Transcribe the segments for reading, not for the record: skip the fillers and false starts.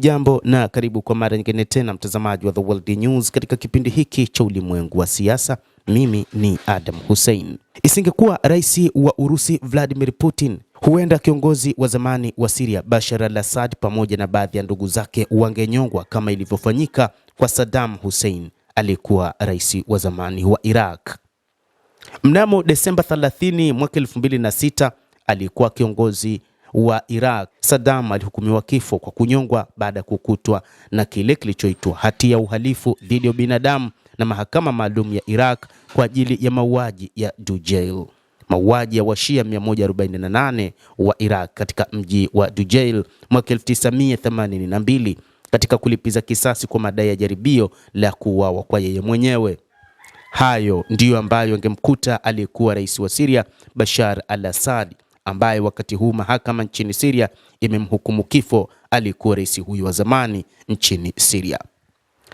Hujambo na karibu kwa mara nyingine tena mtazamaji wa The World News katika kipindi hiki cha ulimwengu wa siasa. Mimi ni Adam Hussein. Isingekuwa rais wa Urusi Vladimir Putin, huenda kiongozi wa zamani wa Syria Bashar al-Assad pamoja na baadhi ya ndugu zake wangenyongwa kama ilivyofanyika kwa Saddam Hussein, aliyekuwa rais wa zamani wa Iraq. Mnamo Desemba 30 mwaka 2006 alikuwa kiongozi wa Iraq Saddam alihukumiwa kifo kwa kunyongwa baada ya kukutwa na kile kilichoitwa hatia ya uhalifu dhidi ya binadamu na mahakama maalum ya Iraq kwa ajili ya mauaji ya Dujail. Mauaji ya washia 148 wa Iraq katika mji wa Dujail mwaka 1982 katika kulipiza kisasi kwa madai ya jaribio la kuuawa kwa yeye mwenyewe. Hayo ndiyo ambayo yangemkuta aliyekuwa rais wa Syria Bashar al-Assad, ambaye wakati huu mahakama nchini Syria imemhukumu kifo aliyekuwa rais huyu wa zamani nchini Syria.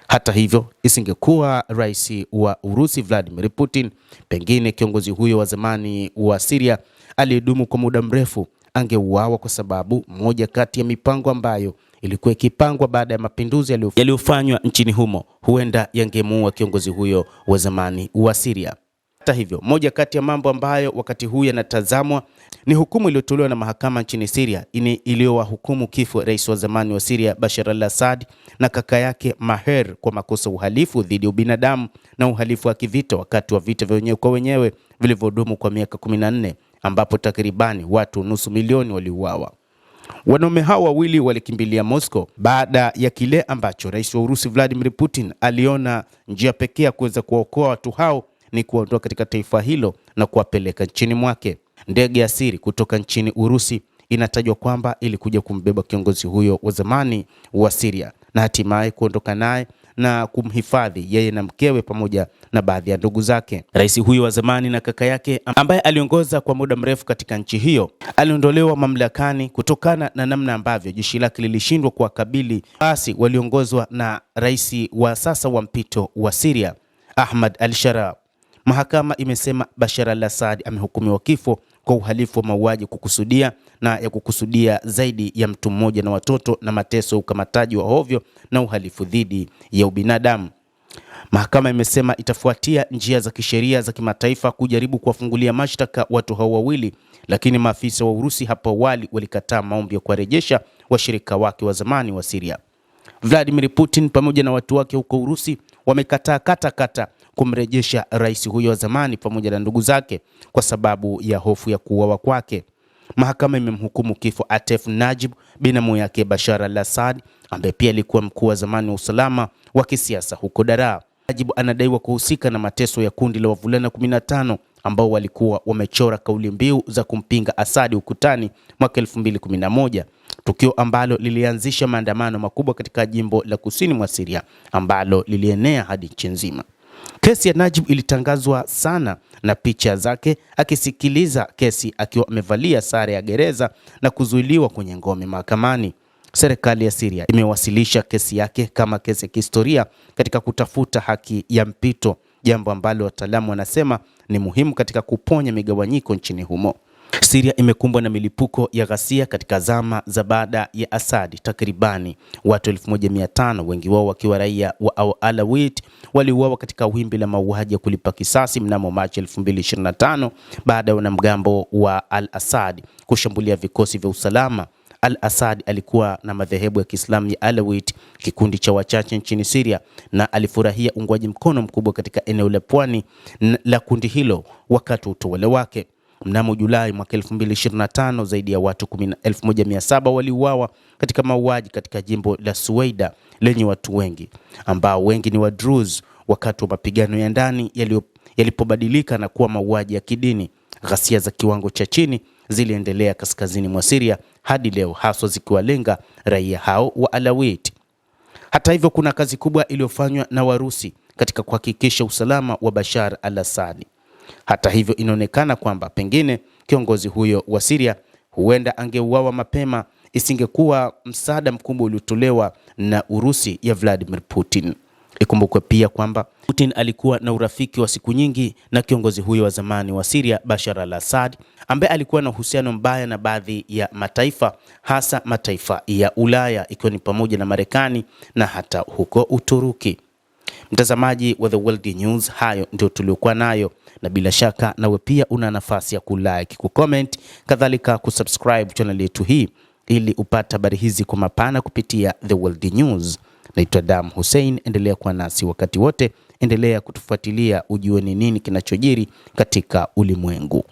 Hata hivyo, isingekuwa rais wa Urusi Vladimir Putin, pengine kiongozi huyo wa zamani wa Syria aliyedumu kwa muda mrefu angeuawa, kwa sababu moja kati ya mipango ambayo ilikuwa ikipangwa baada ya mapinduzi yaliyofanywa nchini humo huenda yangemuua kiongozi huyo wa zamani wa Syria. Hata hivyo, moja kati ya mambo ambayo wakati huu yanatazamwa ni hukumu iliyotolewa na mahakama nchini Syria iliyowahukumu kifo rais wa zamani wa Syria Bashar al-Assad na kaka yake Maher kwa makosa uhalifu dhidi ya ubinadamu na uhalifu wa kivita wakati wa vita vya wenyewe kwa wenyewe vilivyodumu kwa miaka 14, ambapo takribani watu nusu milioni waliuawa. Wanaume hao wawili walikimbilia Moscow baada ya kile ambacho rais wa Urusi Vladimir Putin aliona njia pekee ya kuweza kuwaokoa watu hao ni kuondoka katika taifa hilo na kuwapeleka nchini mwake. Ndege ya siri kutoka nchini Urusi inatajwa kwamba ilikuja kumbeba kiongozi huyo wa zamani wa Syria na hatimaye kuondoka naye na kumhifadhi yeye na mkewe pamoja na baadhi ya ndugu zake. Rais huyo wa zamani na kaka yake, ambaye aliongoza kwa muda mrefu katika nchi hiyo, aliondolewa mamlakani kutokana na namna ambavyo jeshi lake lilishindwa kuwakabili waasi waliongozwa na rais wa sasa wa mpito wa Syria Ahmad al-Sharaa. Mahakama imesema Bashar al-Assad amehukumiwa kifo kwa uhalifu wa mauaji kukusudia na ya kukusudia zaidi ya mtu mmoja na watoto na mateso, ukamataji wa hovyo na uhalifu dhidi ya ubinadamu. Mahakama imesema itafuatia njia za kisheria za kimataifa kujaribu kuwafungulia mashtaka watu hao wawili, lakini maafisa wa Urusi hapo awali walikataa maombi ya kuwarejesha washirika wake wa zamani wa Syria. Vladimir Putin pamoja na watu wake huko Urusi wamekataa kata kumrejesha rais huyo wa zamani pamoja na ndugu zake kwa sababu ya hofu ya kuuawa kwake. Mahakama imemhukumu kifo Atef Najib, binamu yake Bashar al-Assad, ambaye pia alikuwa mkuu wa zamani wa usalama wa kisiasa huko Daraa. Najib anadaiwa kuhusika na mateso ya kundi la wavulana 15 ambao walikuwa wamechora kauli mbiu za kumpinga Assad ukutani mwaka 2011, tukio ambalo lilianzisha maandamano makubwa katika jimbo la kusini mwa Syria ambalo lilienea hadi nchi nzima. Kesi ya Najib ilitangazwa sana na picha zake akisikiliza kesi akiwa amevalia sare ya gereza na kuzuiliwa kwenye ngome mahakamani. Serikali ya Syria imewasilisha kesi yake kama kesi ya kihistoria katika kutafuta haki ya mpito, jambo ambalo wataalamu wanasema ni muhimu katika kuponya migawanyiko nchini humo. Syria imekumbwa na milipuko ya ghasia katika zama za baada ya Assad. Takribani watu 1500, wengi wao wakiwa raia wa Alawite, waliuawa katika wimbi la mauaji ya kulipa kisasi mnamo Machi 2025 baada ya wanamgambo wa Al-Assad kushambulia vikosi vya usalama. Al-Assad alikuwa na madhehebu ya Kiislamu ya Alawite, kikundi cha wachache nchini Syria, na alifurahia uungwaji mkono mkubwa katika eneo la pwani la kundi hilo wakati wa utawala wake. Mnamo Julai mwaka 2025 zaidi ya watu 1700 waliuawa katika mauaji katika jimbo la Suwaida lenye watu wengi, ambao wengi ni Wadruz, wakati wa mapigano ya ndani yalipobadilika na kuwa mauaji ya kidini. Ghasia za kiwango cha chini ziliendelea kaskazini mwa Syria hadi leo, haswa zikiwalenga raia hao wa Alawite. Hata hivyo, kuna kazi kubwa iliyofanywa na Warusi katika kuhakikisha usalama wa Bashar al-Assad. Hata hivyo, inaonekana kwamba pengine kiongozi huyo wa Syria huenda angeuawa mapema isingekuwa msaada mkubwa uliotolewa na Urusi ya Vladimir Putin. Ikumbukwe pia kwamba Putin alikuwa na urafiki wa siku nyingi na kiongozi huyo wa zamani wa Syria Bashar al-Assad, ambaye alikuwa na uhusiano mbaya na baadhi ya mataifa, hasa mataifa ya Ulaya, ikiwa ni pamoja na Marekani na hata huko Uturuki. Mtazamaji wa The World News, hayo ndio tuliokuwa nayo, na bila shaka nawe pia una nafasi ya kulike, kucomment, kadhalika kusubscribe channel yetu hii ili upate habari hizi kwa mapana kupitia The World News. Naitwa Adam Hussein, endelea kuwa nasi wakati wote, endelea kutufuatilia ujue ni nini kinachojiri katika ulimwengu.